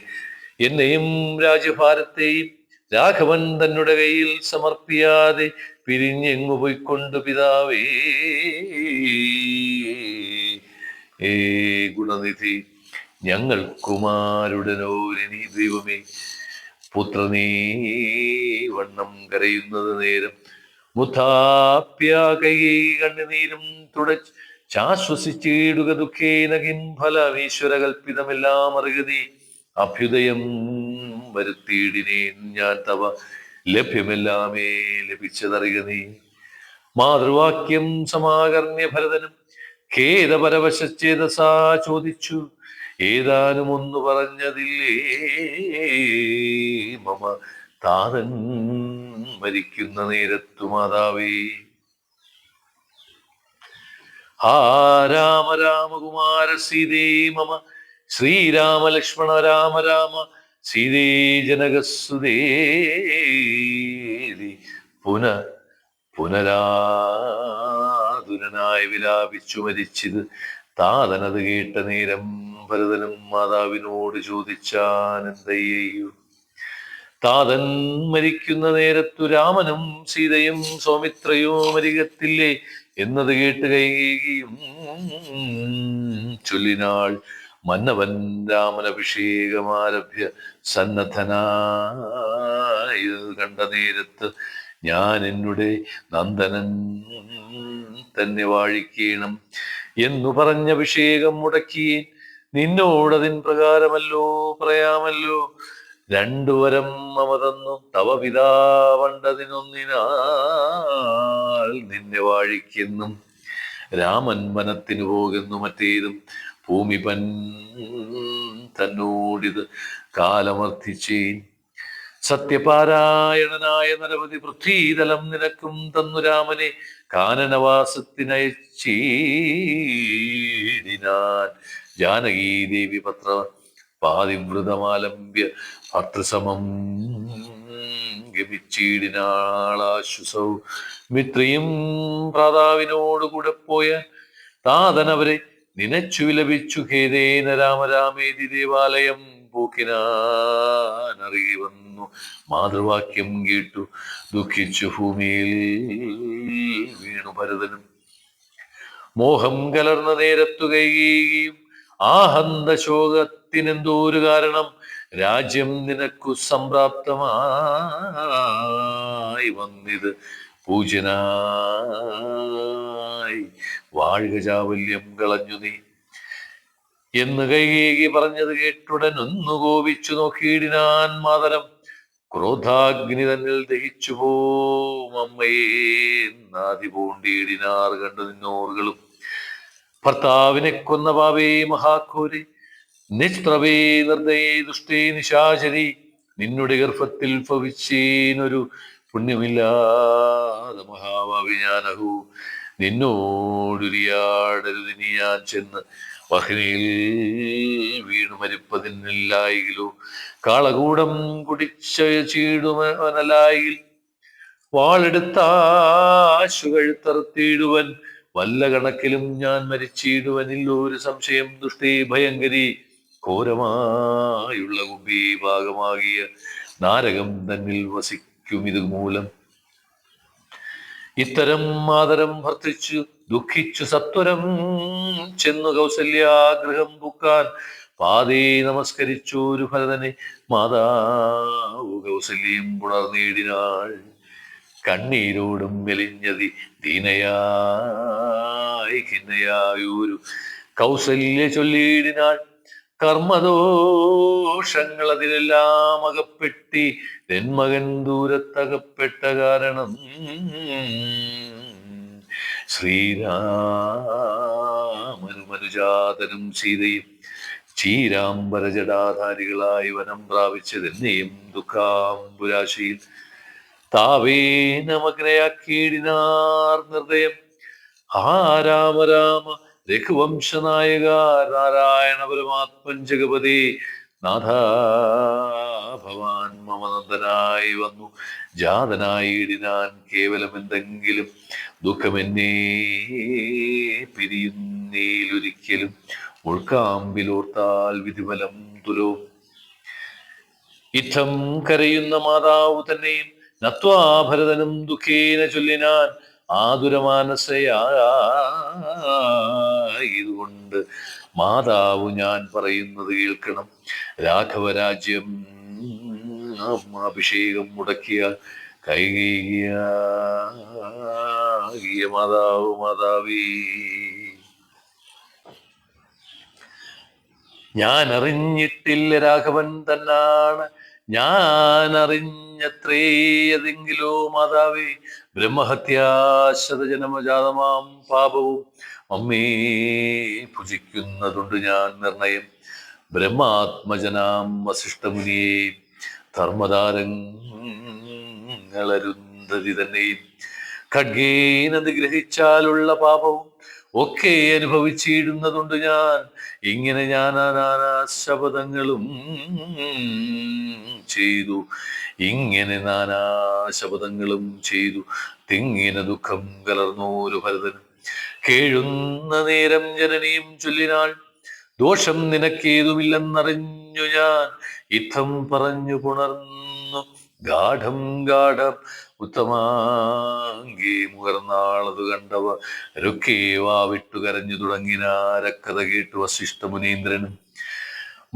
എന്നെയും രാജ്യഭാരത്തെയും രാഘവൻ തന്നുടെ കയ്യിൽ സമർപ്പിയാതെ പിരിഞ്ഞെങ്ങു പോയിക്കൊണ്ടു പിതാവേ. ഗുണനിധി ഞങ്ങൾക്കുമാരുടനോരിനി ദൈവമേ. പുത്രനീ വണ്ണം കരയുന്നത് നേരം മുഥാപ്യ കൈ കണ്ണുനീരും തുടച്ച് ശാശ്വസിച്ചിടുക ദുഃഖേന കിം ഫലം. ഈശ്വരകൽപ്പിതമെല്ലാം അറിയുന്നീ. അഭ്യുദയം വരുത്തിയിടിനേൻ ഞാൻ തവ, ലഭ്യമെല്ലാമേ ലഭിച്ചതറിയുന്നീ. മാതൃവാക്യം സമാകർണ്യ ഭരതനും ഖേദപരവശേതസാ ചോദിച്ചു. ഏതാനും ഒന്നു പറഞ്ഞതില്ലേ മമ താതൻ മരിക്കുന്ന നേരത്തു മാതാവേ. ഹാ രാമ രാമകുമാര സീതേ മമ, ശ്രീരാമ ലക്ഷ്മണ രാമ രാമ സീതേ ജനകസുതേ. പുനരാതുരനായി വിലാപിച്ചു മരിച്ചത് താതനത് കേട്ട നേരം ഭരതനും മാതാവിനോട് ചോദിച്ചാനെന്തയ്യോ. താതൻ മരിക്കുന്ന നേരത്തു രാമനും സീതയും സൗമിത്രയും അരികത്തില്ലേ എന്നത് കേട്ട് കൈകേകിയും ചൊല്ലിനാൾ. മന്നവൻ രാമനഭിഷേകമാരഭ്യ സന്നദ്ധനായി കണ്ട നേരത്ത് ഞാൻ എന്നുടെ നന്ദനൻ തന്നെ വാഴിക്കണം എന്നു പറഞ്ഞ അഭിഷേകം മുടക്കിയേൻ. നിന്നോടതിൻ പ്രകാരമല്ലോ പറയാമല്ലോ. രണ്ടു വരം മമ തന്നു തവ പിതാവണ്ടതിനൊന്നിനാൽ നിന്നെ വാഴിക്കെന്നും. രാമൻ വനത്തിനു പോകുന്നു മറ്റേതും ഭൂമിപൻ തന്നോടിത് കാലമർത്ഥിച്ചേൻ. സത്യപാരായണനായ നരപതി പൃഥ്വീതലം നിനക്കും തന്നു രാമനെ കാനനവാസത്തിനയച്ചീടിനാൻ. ജാനകീദേവി പത്ര പാതിവൃതമാലംബ്യ ഭർത്തൃസമം ഗമിച്ചീടിനാളാശ്വസൗ. മിത്രയും ഭ്രാതാവിനോടുകൂടെ പോയ താതനവരെ നിനച്ചു വിലപിച്ചു ഖേദേന രാമരാമേതി ദേവാലയം പൂക്കിനാനറിയി വന്നു. മാതൃവാക്യം കേട്ടു ദുഃഖിച്ചു ഭൂമിയിൽ വീണു ഭരതനും. മോഹം കലർന്ന നേരത്തു കൈകേകിയും ആഹന്ത ശോകത്തിനെന്തോരു കാരണം. രാജ്യം നിനക്കു സംപ്രാപ്തമായി വന്നിത് പൂജനായി വാഴ്ക ചാവല്യം കളഞ്ഞു നീ എന്ന് കൈകേകി പറഞ്ഞത് കേട്ടുടൻ ഒന്നു കോപിച്ചു നോക്കിയിടിനാൻ മാതരം. ക്രോധാഗ്നി തന്നിൽ ദഹിച്ചു പോം അമ്മയെ നാദി പൂണ്ടിയിടിനാർ കണ്ടു നിന്നോറുകളും. ഭർത്താവിനെ കൊന്ന പാവേ മഹാഘോരി നിസ്ത്രവേ നിർദ്ദയേ ദുഷ്ടേ നിശാചരി. നിന്നുടെ ഗർഭത്തിൽ ഭവിച്ചേനൊരു പുണ്യമില്ലാതെ മഹാഭാവി ഞാനഹു. നിന്നോടുരിയാടരുതിനി ഞാൻ ചെന്ന് വഹ്നിയിൽ വീണു മരിപ്പതിനില്ലായിലോ. കാളകൂടം കുടിച്ച ചീടുമനലായിൽ വാളെടുത്താശു കഴുത്തറുത്തിയിടുവൻ. വല്ല കണക്കിലും ഞാൻ മരിച്ചിടുവനില്ലോ ഒരു സംശയം. ദുഷ്ടേ ഭയങ്കരി ഘോരമായുള്ള ഭാഗമാകിയ നാരകം തന്നിൽ വസിക്കും ഇതുമൂലം. ഇത്തരം മാതരം ഭർത്തിച്ചു ദുഃഖിച്ചു സത്വരം ചെന്നു കൗസല്യാഗ്രഹം പുക്കാൻ. പാതേ നമസ്കരിച്ചോരു ഭരതനെ മാതാവ് കൗസല്യം പുണർന്നീടിനാൾ. കണ്ണീരോടും മെലിഞ്ഞതി ദീനയായി ഖിന്നയായൊരു കൗസല്യ ചൊല്ലിയിടിനാൾ. കർമ്മദോഷങ്ങൾ അതിലെല്ലാം അകപ്പെട്ടി തെന്മകൻ ദൂരത്തകപ്പെട്ട കാരണം. ശ്രീരാമനും അനുജാതനും സീതയും ചീരാംബരജടാധാരികളായി വനം പ്രാപിച്ചതെന്നെയും ദുഃഖാംബുരാശിയിൽ താവേനമഗ്നയാക്കിയിടിനാർ നിർദ്ദയം. ആ രാമ രാമ രഘുവംശനായക നാരായണ പരമാത്മൻ ജഗപതി നാഥ ഭവാൻ മമനന്ദനായി വന്നു ജാതനായിടിനാൻ. കേവലം എന്തെങ്കിലും ദുഃഖമെന്നേ പിരിയുന്നേലൊരിക്കലും മുൾക്കാമ്പിലോർത്താൽ വിധിഫലം തുലോ. ഇത്തം കരയുന്ന മാതാവ് തന്നെയും നത്വാ ഭരതനും ദുഃഖേന ചൊല്ലിനാൻ. ആതുരമാനസയായതുകൊണ്ട് മാതാവ് ഞാൻ പറയുന്നത് കേൾക്കണം. രാഘവരാജ്യം അഭിഷേകം മുടക്കിയ കൈകേകിയ മാതാവേ, ഞാൻ അറിഞ്ഞിട്ടില്ല രാഘവൻ തന്നാണ് ഞാൻ അറിഞ്ഞത്രേയതെങ്കിലോ മാതാവേ. ബ്രഹ്മഹത്യാശതജനമജാതമാം പാപവും അമ്മേ ഭുജിക്കുന്നതുണ്ട് ഞാൻ നിർണയം. ബ്രഹ്മാത്മജനാം വസിഷ്ഠമുനിയെ ധർമ്മതാരങ്ങളരുന്ധതി തന്നെയും ഖഡ്ഗേന നിഗ്രഹിച്ചാലുള്ള പാപവും ഒക്കെ അനുഭവിച്ചിടുന്നതുണ്ട് ഞാൻ. ഇങ്ങനെ ഞാൻ നാനാ ശപഥങ്ങളും ചെയ്തു, ഇങ്ങനെ നാനാ ശപഥങ്ങളും ചെയ്തു തിങ്ങിന ദുഃഖം കലർന്നോരു ഭരതനും. കേഴുന്ന നേരം ജനനിയും ചൊല്ലിനാൾ. ദോഷം നിനക്കേതുമില്ലെന്നറിഞ്ഞു ഞാൻ ഇത്തം പറഞ്ഞു പുണർന്നു ഗാഠം ഗാഠം ഉത്തമാങ്കി മുകർന്നാളതു കണ്ടവ രൊക്കെ വാവിട്ടു കരഞ്ഞു തുടങ്ങിനാരക്കഥ കേട്ടു വസിഷ്ഠ മുനീന്ദ്രനും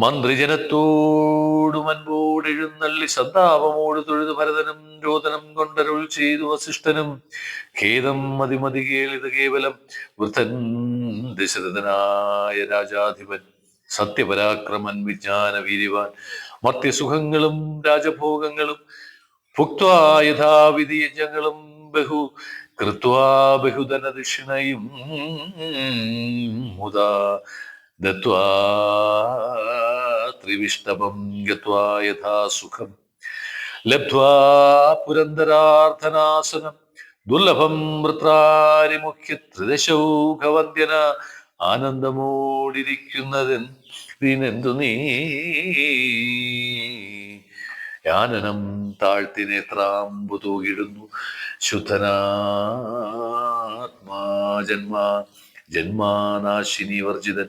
മന്ത്രിജനത്തോടും അൻപോടെഴുന്നള്ളി സന്താപമോട് തൊഴുതു ഭരതനും രോദനം കൊണ്ടരുൾ ചെയ്തു വസിഷ്ഠനും ഖേദം മതിമതി കേളിത് കേവലം വൃദ്ധൻ ദശരഥനായ രാജാധിപൻ സത്യപരാക്രമൻ വിജ്ഞാന വീര്യവാൻ മർത്യസുഖങ്ങളും രാജഭോഗങ്ങളും ഭുക്വാ യഥാവിധി യജ്ഞങ്ങളും ബഹു കൃത്വാ ബഹുധന ദക്ഷിണയും മുതാ ദത്വാ ത്രിവിഷ്ടപം ഗത്വാ യഥാ സുഖം ലബ്ധ്വാ പുരന്ദരാർത്ഥനാസനം ദുർലഭം വൃത്രാരിമുഖ്യ ത്രിദശൗഘവന്ദ്യന ആനന്ദമോടിരിക്കുന്നതെന്തിനെന്തു നീ യാനനം താഴ്ത്തി നേത്രാമ്പു തൂകിടുന്നു ശുദ്ധനാത്മാ ജന്മാ ജന്മാനാശിനി വർജിതൻ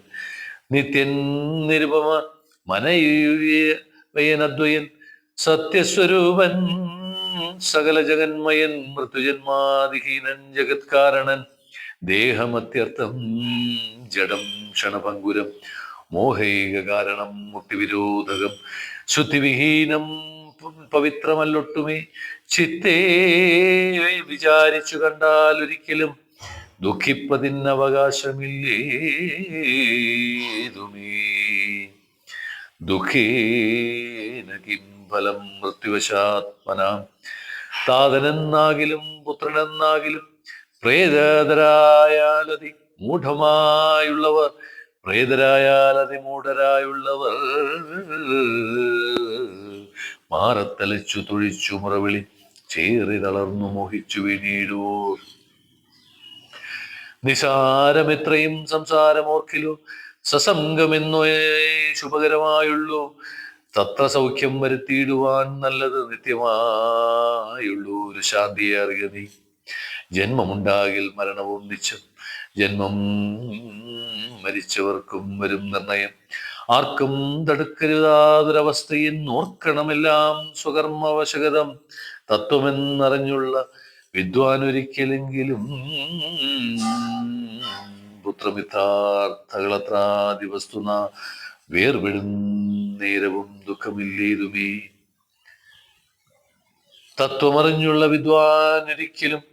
നിത്യൻ നിരുപമ മനയനദ്വയൻ സത്യസ്വരൂപൻ സകല ജഗന്മയൻ മൃത്യുജന്മാതിഹീനൻ ജഗത്കാരണൻ ദേഹമത്യർത്ഥം ജഡം ക്ഷണഭങ്കുരം മോഹൈക കാരണം മുക്തിവിരോധകം ശുദ്ധിവിഹീനം പവിത്രമല്ലൊട്ടുമേ ചിത്തേ വിചാരിച്ചു കണ്ടാൽ ഒരിക്കലും ദുഃഖിപ്പതിനവകാശമില്ലേതുമേ ദുഃഖേന കിം ഫലം മൃത്യുവശാത്മനാം താതനെന്നാകിലും പുത്രനെന്നാകിലും പ്രേതരായാലതി മൂഢമായുള്ളവർ പ്രേതരായാൽ അതിമൂഢരായുള്ളവർ മാറത്തലച്ചു തൊഴിച്ചു മുറവിളി ചേറി തളർന്നു മോഹിച്ചു വീണീടുവോ നിസാരമെത്രയും സംസാരമോർക്കിലോ സസംഗമെന്നോ ശുഭകരമായുള്ളൂ തത്ര സൗഖ്യം വരുത്തിയിടുവാൻ നല്ലത് നിത്യമായുള്ളൂ ഒരു ശാന്തിയെ അറിയ നീ ജന്മമുണ്ടാകിൽ മരണവും നിശ്ചം ജന്മം മരിച്ചവർക്കും വരും നിർണയം ആർക്കും തടുക്കരുതാതൊരവസ്ഥയിൽ ഓർക്കണമെല്ലാം സ്വകർമ്മവശകതം തത്വമെന്നറിഞ്ഞുള്ള വിദ്വാനൊരിക്കലെങ്കിലും പുത്രമിത്രാർത്ഥകളത്രാദി വസ്തുന വേർപെടും നേരവും ദുഃഖമില്ലേതുമേ തത്വമറിഞ്ഞുള്ള വിദ്വാനൊരിക്കലും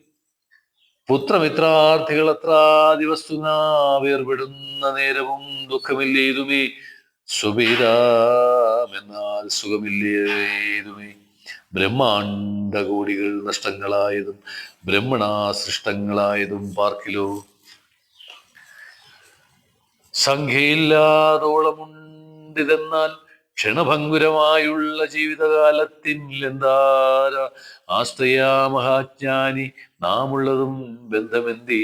പുത്രമിത്രാർത്ഥികൾ അത്രാദി വസ്തുന വേർപെടുന്ന നേരവും ദുഃഖമില്ലേതുമേ സ്വഭേദമെന്നാൽ സുഖമില്ലേതുമേ ബ്രഹ്മാണ്ടകോടികൾ നഷ്ടങ്ങളായതും ബ്രഹ്മണാ സൃഷ്ടങ്ങളായതും പാർക്കിലോ സംഖ്യയില്ലാതോളമുണ്ടിതെന്നാൽ ക്ഷണഭങ്കുരമായുള്ള ജീവിതകാലത്തിൽ എന്താര ആശ്രയാ മഹാജ്ഞാനി നാമുള്ളതും ബന്ധമെന്തേ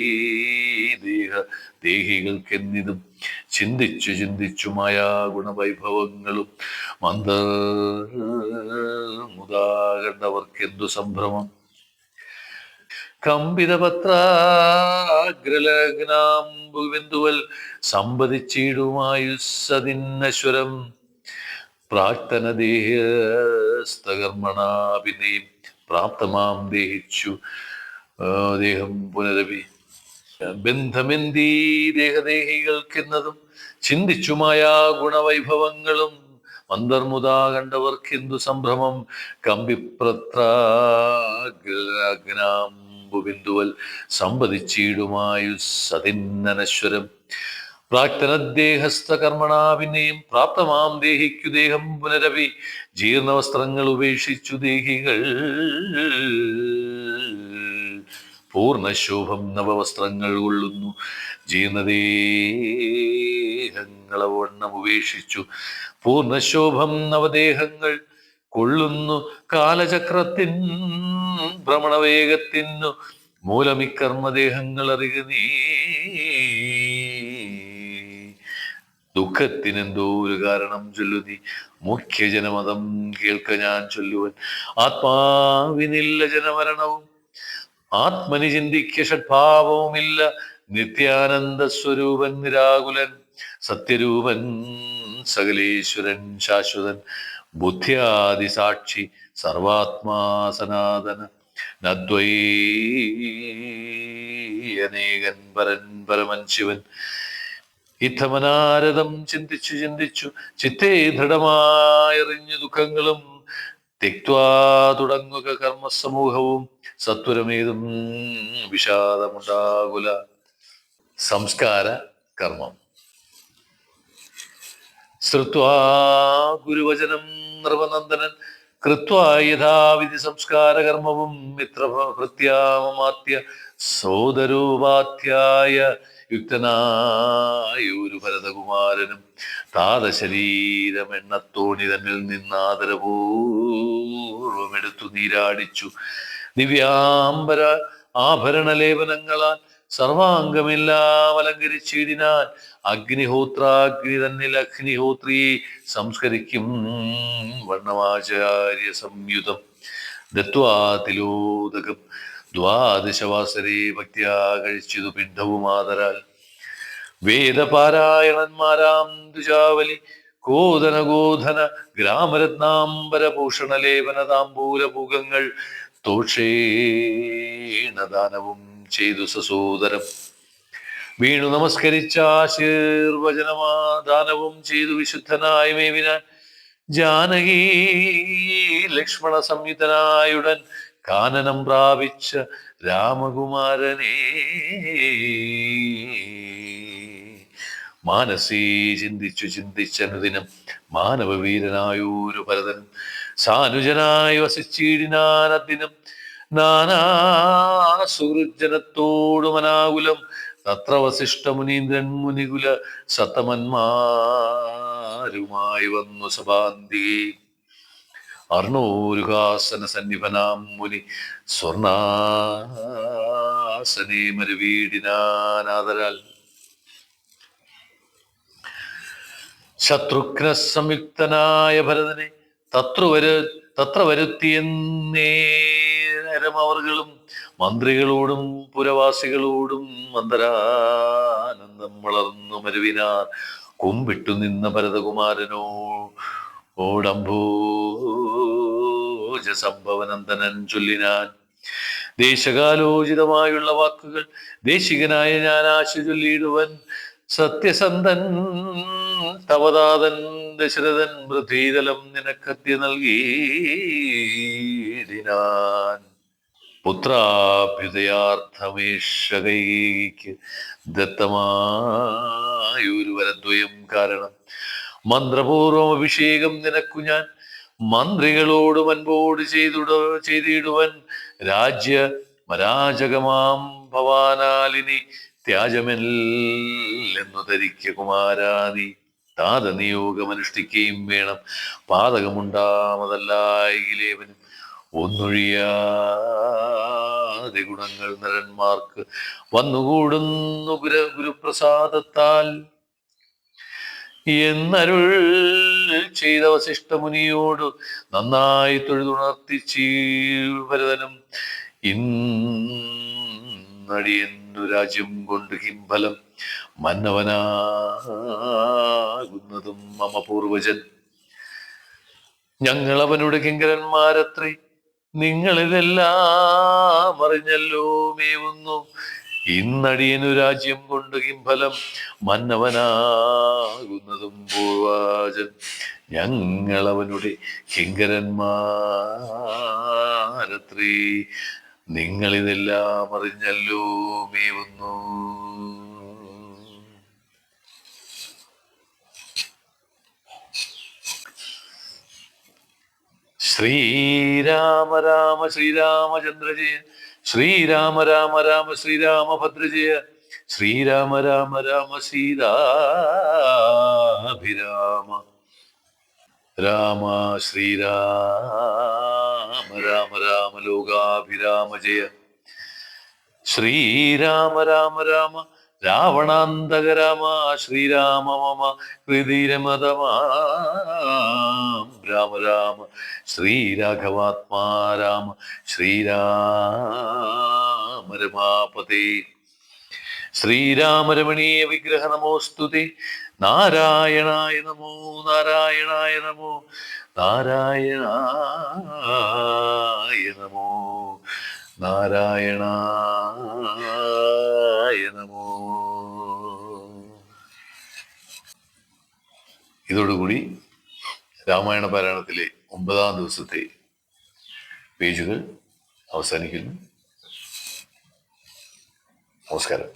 ദേഹികൾക്കെന്നിതും ചിന്തിച്ചു ചിന്തിച്ചു മായാ ഗുണവൈഭവങ്ങളും മുതാകണ്ടവർക്കെന്തു സംഭ്രമം കമ്പിതപത്രാഗ്രലഗ്നാംബുബിന്ദുവൽ സമ്പതിച്ചിടുമായുസ്സതിന്നശ്വരം പ്രാക്തനദേഹസ്ഥകർമ്മണാ പിന്നെയും പ്രാപ്തമാം ദേഹിച്ചു ദേഹം പുനരപി ബന്ധമെന്തീ ദേഹദേഹികൾക്കെന്നതും ചിന്തിച്ചുമായാ ഗുണവൈഭവങ്ങളും മന്ദർമുതാ കണ്ടവർക്കെന്തു സംഭ്രമം കമ്പിപ്രത്രാഗ്നാംബുബിന്ദുവൽ സമ്പതിച്ചിടുമായുസ്സതിന്നനശ്വരം പ്രാക്തനദേഹസ്ഥ കർമ്മണാ പിന്നെയും പ്രാപ്തമാം ദേഹിക്കു ദേഹം പുനരപി ജീർണവസ്ത്രങ്ങൾ ഉപേക്ഷിച്ചു ദേഹികൾ പൂർണ്ണശോഭം നവവസ്ത്രങ്ങൾ കൊള്ളുന്നു ജീർണദേഹങ്ങളവണ്ണം ഉപേക്ഷിച്ചു പൂർണ്ണശോഭം നവദേഹങ്ങൾ കൊള്ളുന്നു കാലചക്രത്തിൻ ഭ്രമണവേഗത്തിനു മൂലമിക്കർമ്മദേഹങ്ങൾ അറിയ നീ ദുഃഖത്തിനെന്തോ ഒരു കാരണം ചൊല്ലുതി മുഖ്യജനമതം കേൾക്ക ഞാൻ ചൊല്ലുവൻ ആത്മാവിനില്ല ജനമരണവും ആത്മനി ചിന്തിക്ക ഷഡ്ഭാവവുമില്ല നിത്യാനന്ദ സ്വരൂപൻ നിരാകുലൻ സത്യരൂപൻ സകലേശ്വരൻ ശാശ്വതൻ ബുദ്ധ്യാദി സാക്ഷി സർവാത്മാ സനാതന നദ്വൈ അനേകൻ പരൻ പരമൻ ശിവൻ. ഇത്തമനാരദം ചിന്തിച്ചു ചിന്തിച്ചു ചിത്തേ ദൃഢമായെറിഞ്ഞു ദുഃഖങ്ങളും തെക്വാ തുടങ്ങുക കർമ്മസമൂഹവും സത്വരമേതും വിഷാദമുണ്ടാകുല. സംസ്കാര കർമ്മം. ശ്രുത്വാ ഗുരുവചനം നൃപനന്ദനൻ കൃത്വാ യഥാവിധി സംസ്കാരകർമ്മവും മിത്രഭൃത്യാമമാത്യ സോദരോപാധ്യായ യുക്തനായൊരു ഭരതകുമാരനും താതശരീരമെണ്ണത്തോണി തന്നിൽ നിന്നാദരപൂർവമെടുത്തു നീരാടിച്ചു ദിവ്യാംബര ആഭരണലേപനങ്ങളാൽ സർവാംഗമെല്ലാം അലങ്കരിച്ചിടിനാൻ. അഗ്നിഹോത്രാഗ്നി തന്നിൽ അഗ്നിഹോത്രി സംസ്കരിക്കും വർണ്ണമാചാര്യ സംയുതം ദത്വാ തിലോദകം ദ്വാദശവാസരേ ഭക്ത്യാ കഴിച്ചതു പിണ്ഡവുമാതരാൽ. വേദപാരായണന്മാരാം ദുജാവലി കോദനഗോധന ഗ്രാമരത്നാംബരഭൂഷണലേപന താംബൂലപൂകങ്ങൾ തോഷേണദാനവും ചെയ്തു സസോദരം. വീണു നമസ്കരിച്ചാശീർവചനമാദാനവും ചെയ്തു വിശുദ്ധനായ മേവിനാൻ. ജാനകീ ലക്ഷ്മണ സംയുതനായുടൻ കാനനം പ്രാപിച്ച രാമകുമാരനേ. മാനസീ ചിന്തിച്ചു ചിന്തിച്ചനുദിനം മാനവവീരനായൊരു ഭരതൻ സാനുജനായി വസിച്ചിടിനാൻ അദ്ദിനം. നാനാ സുഹൃജനത്തോടുമനാകുലം തത്ര വസിഷ്ഠ മുനീന്ദ്രൻ മുനികുല സത്തമന്മാരുമായി വന്നു സഭാന്തികേ. അർണോരുഹാസന സന്നിഭനാം മുനി സ്വർണാസനേ മരുവീടിനാനാദരാൽ. ശത്രുഘ്ന സംയുക്തനായ ഭരതനെ തത്ര വരുത്തിയെന്നേരം അവർകളും മന്ത്രികളോടും പുരവാസികളോടും മന്ദരാനന്ദം വളർന്നു മരുവിനാർ. കുമ്പിട്ടു നിന്ന ഭരതകുമാരനോടംഭോജ സംഭവനന്ദനൻ ചൊല്ലിനാൻ. ദേശകാലോചിതമായുള്ള വാക്കുകൾ ദേശികനായ ഞാൻ ആശു ചൊല്ലിയിടുവൻ. സത്യസന്ധൻ തവതാതൻ ദശരഥൻ പൃഥ്വീതലം നിനക്കത്യ നൽകിയിടിനാൻ. പുത്രാഭ്യുദയാർത്ഥമേഷകൈക്ക് ദത്തമായൊരു വരദ്വയം കാരണം. മന്ത്രപൂർവം അഭിഷേകം നിനക്കു ഞാൻ മന്ത്രികളോട് അൻപോട് ചെയ്തിടുവൻ. രാജ്യ മരാജകമാം ഭവാനാലിനി ത്യാജമെല്ലെന്നു ധരിക്ക കുമാരാനി. താതനിയോഗമനുഷ്ഠിക്കുകയും വേണം. പാതകമുണ്ടാമതല്ലായെങ്കിലേവനും ഒന്നൊഴിയാതെ ഗുണങ്ങൾ നരന്മാർക്ക് വന്നുകൂടുന്നു ഗുരുപ്രസാദത്താൽ എന്നരുൾ ചെയ്ത വസിഷ്ഠ മുനിയോട് നന്നായി തൊഴുതുണർത്തിച്ചീ ഭരതനും. ഇന്നടിയെന്നു രാജ്യം കൊണ്ട് കിംഫലം മന്നവനാകുന്നതും മമ പൂർവജൻ. ഞങ്ങൾ അവനുടെ കിങ്കരന്മാരത്രേ, നിങ്ങളിതെല്ലാം അറിഞ്ഞല്ലോ മേവുന്നു. ഇന്നടിയനു രാജ്യം കൊണ്ട് കിംഫലം മന്നവനാകുന്നതും പൂർവാചൻ. ഞങ്ങൾ അവനുടെ കിങ്കരന്മാരത്രേ, നിങ്ങളിതെല്ലാം അറിഞ്ഞല്ലോ മേവുന്നു. ശ്രീരാമ രാമ ശ്രീരാമചന്ദ്ര ജയ, ശ്രീരാമ രാമ രാമ ശ്രീരാമഭദ്ര ജയ, ശ്രീരാമ രാമ രാമ സീതാഭിരാമ രാമ, ശ്രീരാമ രാമ രാമ ലോകാഭിരാമ ജയ, ശ്രീരാമ രാമ രാമ രാവണാന്തക രാമ, ശ്രീരാമ മമ ഹൃദിരമതമാം രാമ രാമ, ശ്രീരാഘവാത്മാ രാമ, ശ്രീരാമ രമാപതേ, ശ്രീരാമരമണീയ വിഗ്രഹ നമോസ്തുതേ, നാരായണായ നമോ നാരായണായ നമോ നാരായണായ നമോ നാരായണായ നമോ. ഇതോടുകൂടി രാമായണ പാരായണത്തിലെ 9-ാം ദിവസത്തെ പേജുകൾ അവസാനിക്കുന്നു. നമസ്കാരം.